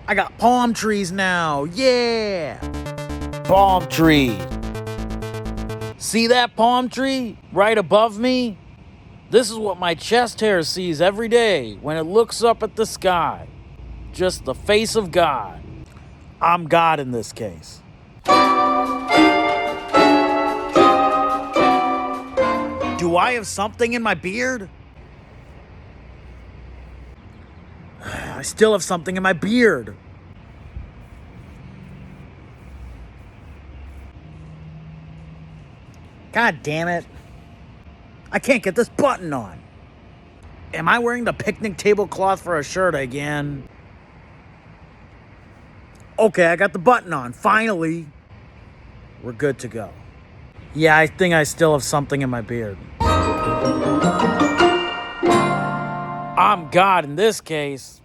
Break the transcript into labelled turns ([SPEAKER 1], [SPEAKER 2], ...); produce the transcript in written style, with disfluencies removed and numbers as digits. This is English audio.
[SPEAKER 1] I got palm trees now. Yeah. Palm tree. See that palm tree right above me? This is what my chest hair sees every day when it looks up at the sky. Just the face of God. I'm God in this case. Do I have something in my beard? I still have something in my beard. God damn it. I can't get this button on. Am I wearing the picnic tablecloth for a shirt again? Okay, I got the button on. Finally. We're good to go. Yeah, I think I still have something in my beard. I'm God in this case.